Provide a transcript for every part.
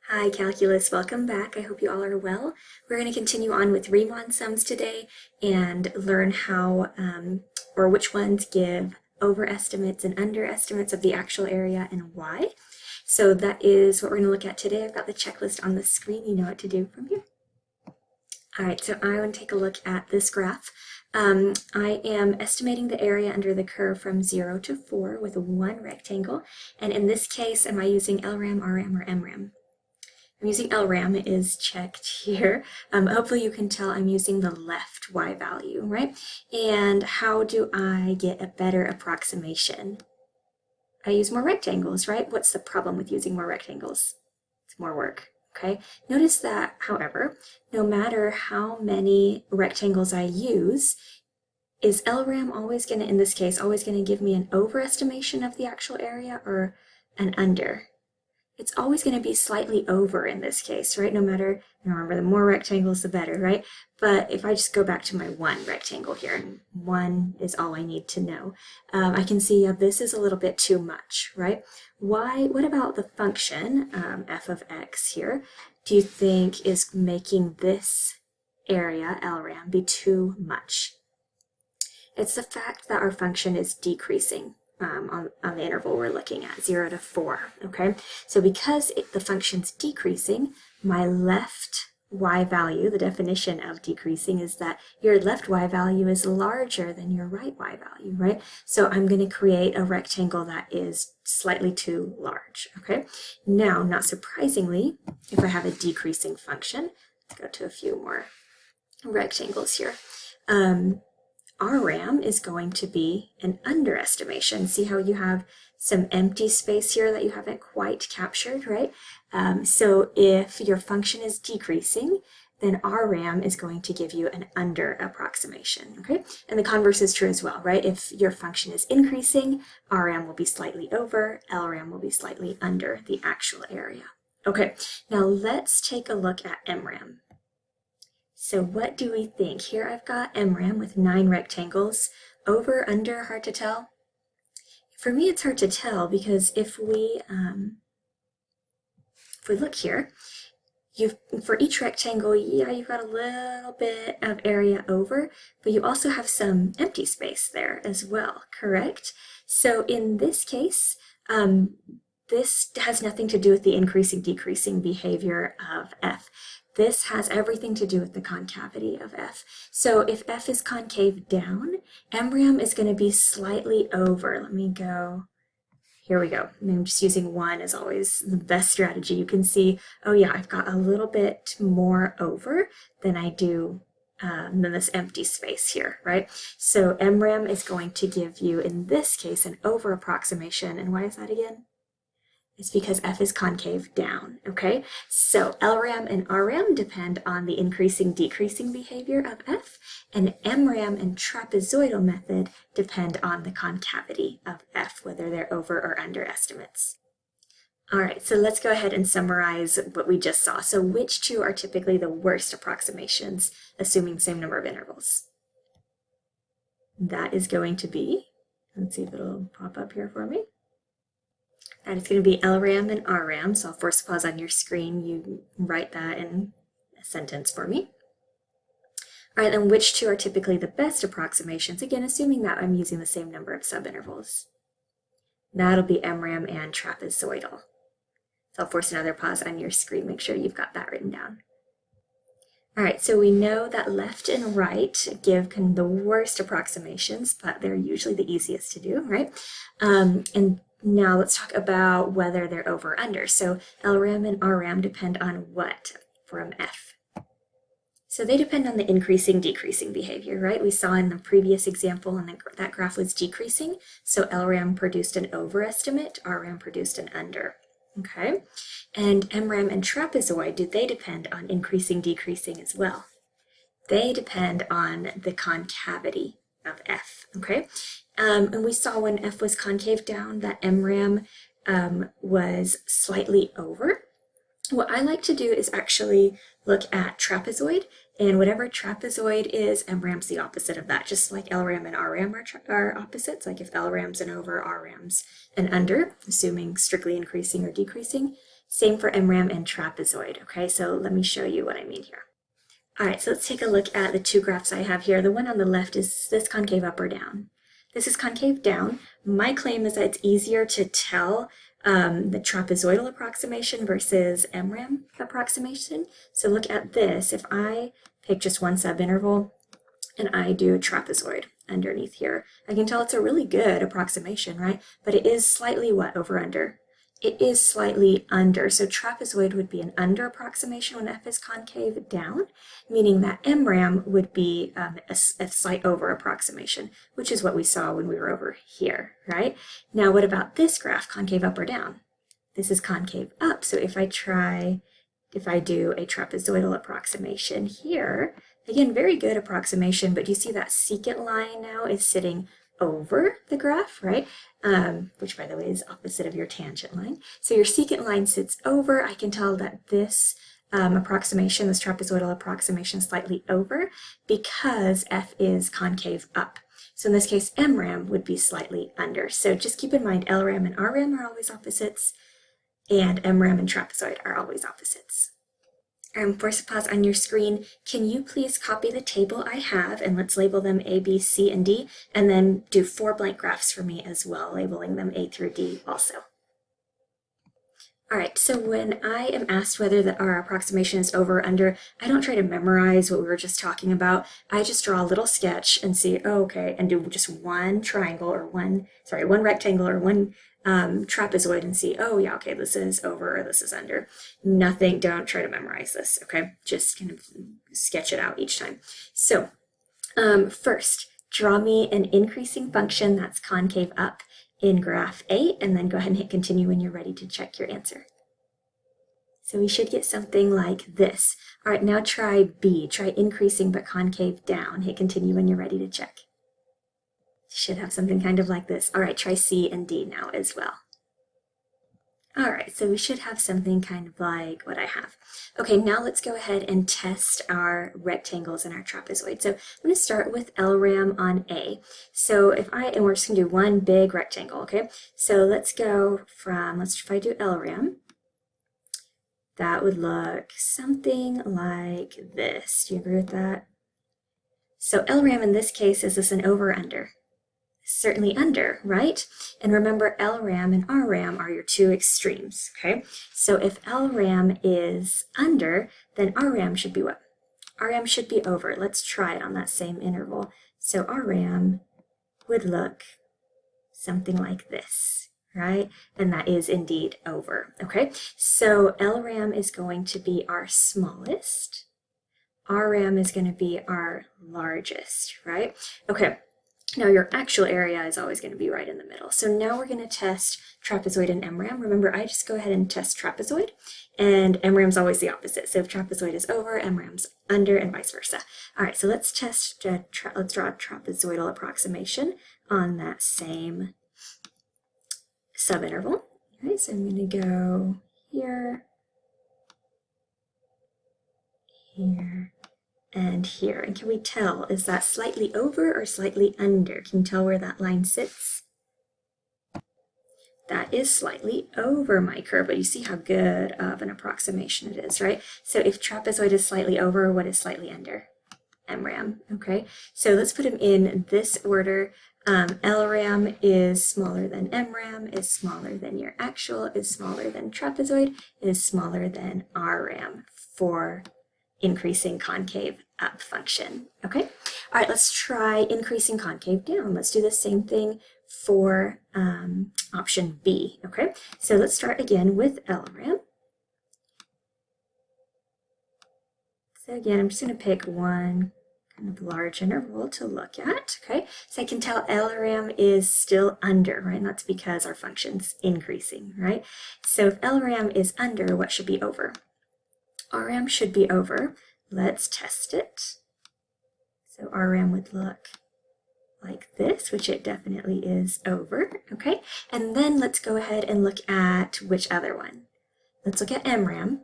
Hi, Calculus. Welcome back. I hope you all are well. We're going to continue on with Riemann sums today and learn how or which ones give overestimates and underestimates of the actual area and why. So that is what we're going to look at today. I've got the checklist on the screen. You know what to do from here. All right, so I want to take a look at this graph. I am estimating the area under the curve from 0 to 4 with one rectangle. And in this case, am I using LRAM, RRAM, or MRAM? I'm using LRAM, it is checked here. Hopefully you can tell I'm using the left Y value, right? And how do I get a better approximation? I use more rectangles, right? What's the problem with using more rectangles? It's more work, okay? Notice that, however, no matter how many rectangles I use, is LRAM always going to, in this case, always going to give me an overestimation of the actual area or an under? It's always going to be slightly over in this case, right? No matter, remember, the more rectangles, the better, right? But if I just go back to my one rectangle here, and one is all I need to know, I can see, yeah, this is a little bit too much, right? What about the function, f of x here, do you think is making this area, LRAM, be too much? It's the fact that our function is decreasing. On the interval we're looking at, 0 to 4, okay? So because the function's decreasing, my left y value, the definition of decreasing is that your left y value is larger than your right y value, right? So I'm going to create a rectangle that is slightly too large, okay? Now, not surprisingly, if I have a decreasing function, let's go to a few more rectangles here. RRAM is going to be an underestimation. See how you have some empty space here that you haven't quite captured, right? So if your function is decreasing, then RRAM is going to give you an under approximation, okay? And the converse is true as well, right? If your function is increasing, RRAM will be slightly over, LRAM will be slightly under the actual area. Okay, now let's take a look at MRAM. So what do we think? Here I've got MRAM with 9 rectangles. Over, under, hard to tell? For me, it's hard to tell because if we look here, for each rectangle, yeah, you've got a little bit of area over, but you also have some empty space there as well, correct? So in this case, this has nothing to do with the increasing, decreasing behavior of F. This has everything to do with the concavity of F. So if F is concave down, MRAM is going to be slightly over. Let me go. Here we go. I'm just using 1 as always the best strategy. You can see, oh yeah, I've got a little bit more over than I do than this empty space here, right? So MRAM is going to give you, in this case, an over approximation. And why is that again? It's because F is concave down, okay? So LRAM and RRAM depend on the increasing, decreasing behavior of F, and MRAM and trapezoidal method depend on the concavity of F, whether they're over or under estimates. All right, so let's go ahead and summarize what we just saw. So which two are typically the worst approximations, assuming the same number of intervals? That is going to be, let's see if it'll pop up here for me. That is going to be LRAM and RRAM, so I'll force pause on your screen. You write that in a sentence for me. All right, then which two are typically the best approximations? Again, assuming that I'm using the same number of subintervals. That'll be MRAM and trapezoidal. So I'll force another pause on your screen. Make sure you've got that written down. All right, so we know that left and right give kind of the worst approximations, but they're usually the easiest to do, right? And now let's talk about whether they're over or under. So LRAM and RRAM depend on what from F? So they depend on the increasing, decreasing behavior, right? We saw in the previous example and that graph was decreasing. So LRAM produced an overestimate, RRAM produced an under, okay? And MRAM and trapezoid, do they depend on increasing, decreasing as well? They depend on the concavity of F, okay? And we saw when F was concave down that MRAM was slightly over. What I like to do is actually look at trapezoid, and whatever trapezoid is, MRAM's the opposite of that, just like LRAM and RRAM are opposites, like if LRAM's an over, RRAM's an under, assuming strictly increasing or decreasing. Same for MRAM and trapezoid, okay? So let me show you what I mean here. All right, so let's take a look at the two graphs I have here. The one on the left is this concave up or down. This is concave down. My claim is that it's easier to tell the trapezoidal approximation versus MRAM approximation. So look at this. If I pick just one subinterval and I do a trapezoid underneath here, I can tell it's a really good approximation, right? But it is slightly what, over under? It is slightly under, so trapezoid would be an under approximation when f is concave down, meaning that MRAM would be a slight over approximation, which is what we saw when we were over here, right? Now what about this graph, concave up or down? This is concave up, so if I do a trapezoidal approximation here, again, very good approximation, but you see that secant line now is sitting over the graph, right? Which, by the way, is opposite of your tangent line. So your secant line sits over. I can tell that this approximation, this trapezoidal approximation, is slightly over because f is concave up. So in this case, MRAM would be slightly under. So just keep in mind, LRAM and RRAM are always opposites, and MRAM and trapezoid are always opposites. Force pause on your screen. Can you please copy the table I have, and let's label them A, B, C, and D, and then do 4 blank graphs for me as well, labeling them A through D also. All right, so when I am asked whether our approximation is over or under, I don't try to memorize what we were just talking about. I just draw a little sketch and see, oh, okay, and do just one triangle or one rectangle or one trapezoid and see, oh yeah, okay, this is over or this is under. Nothing, don't try to memorize this, okay? Just kind of sketch it out each time. So first, draw me an increasing function that's concave up in graph A, and then go ahead and hit continue when you're ready to check your answer. So we should get something like this. All right, now try B, try increasing but concave down. Hit continue when you're ready to check. Should have something kind of like this. All right, try C and D now as well. All right, so we should have something kind of like what I have. Okay, now let's go ahead and test our rectangles and our trapezoid. So I'm going to start with LRAM on A. So and we're just going to do one big rectangle, okay? So let's go from, if I do LRAM, that would look something like this. Do you agree with that? So LRAM in this case, is this an over or under? Certainly under, right? And remember, LRAM and RRAM are your two extremes, okay? So if LRAM is under, then RRAM should be what? RRAM should be over. Let's try it on that same interval. So RRAM would look something like this, right? And that is indeed over, okay? So LRAM is going to be our smallest. RRAM is going to be our largest, right? Okay. Now your actual area is always going to be right in the middle. So now we're going to test trapezoid and MRAM. Remember, I just go ahead and test trapezoid, and MRAM's always the opposite. So if trapezoid is over, MRAM's under, and vice versa. All right, so let's test, let's draw a trapezoidal approximation on that same subinterval. All right, so I'm going to go here, here, and here. And can we tell, is that slightly over or slightly under? Can you tell where that line sits? That is slightly over my curve, but you see how good of an approximation it is, right? So if trapezoid is slightly over, what is slightly under? MRAM, okay? So let's put them in this order. LRAM is smaller than MRAM, is smaller than your actual, is smaller than trapezoid, is smaller than RRAM for increasing concave up function, okay? All right, let's try increasing concave down. Let's do the same thing for option B, okay? So let's start again with LRAM. So again, I'm just going to pick one kind of large interval to look at, okay? So I can tell LRAM is still under, right? And that's because our function's increasing, right? So if LRAM is under, what should be over? RRAM should be over. Let's test it. So RRAM would look like this, which it definitely is over, okay? And then let's go ahead and look at which other one. Let's look at MRAM.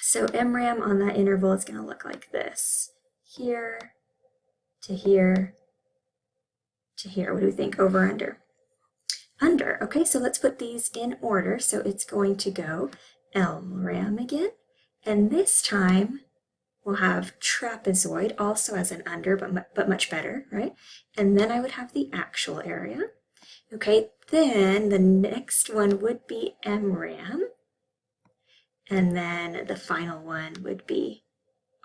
So MRAM on that interval is going to look like this. Here to here to here. What do we think? Over or under? Under. Okay, so let's put these in order. So it's going to go LRAM again. And this time we'll have trapezoid also as an under, but much better, right? And then I would have the actual area. Okay, then the next one would be MRAM. And then the final one would be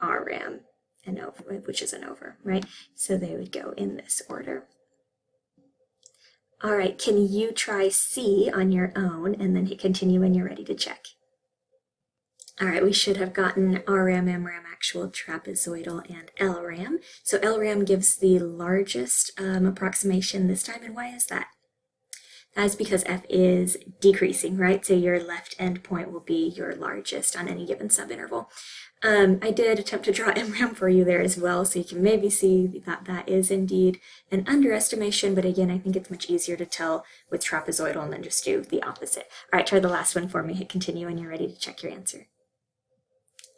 RRAM, and over, which is an over, right? So they would go in this order. All right, can you try C on your own and then hit continue when you're ready to check? All right, we should have gotten RRAM, MRAM, actual, trapezoidal, and LRAM. So LRAM gives the largest approximation this time, and why is that? That is because F is decreasing, right? So your left endpoint will be your largest on any given subinterval. I did attempt to draw MRAM for you there as well, so you can maybe see that that is indeed an underestimation, but again, I think it's much easier to tell with trapezoidal and then just do the opposite. All right, try the last one for me. Hit continue when you're ready to check your answer.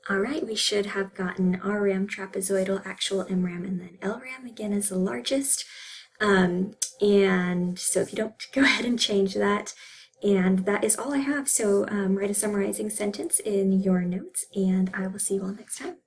All right, we should have gotten RRAM, trapezoidal, actual, MRAM, and then LRAM again as the largest. And so if you don't, go ahead and change that. And that is all I have. So write a summarizing sentence in your notes, and I will see you all next time.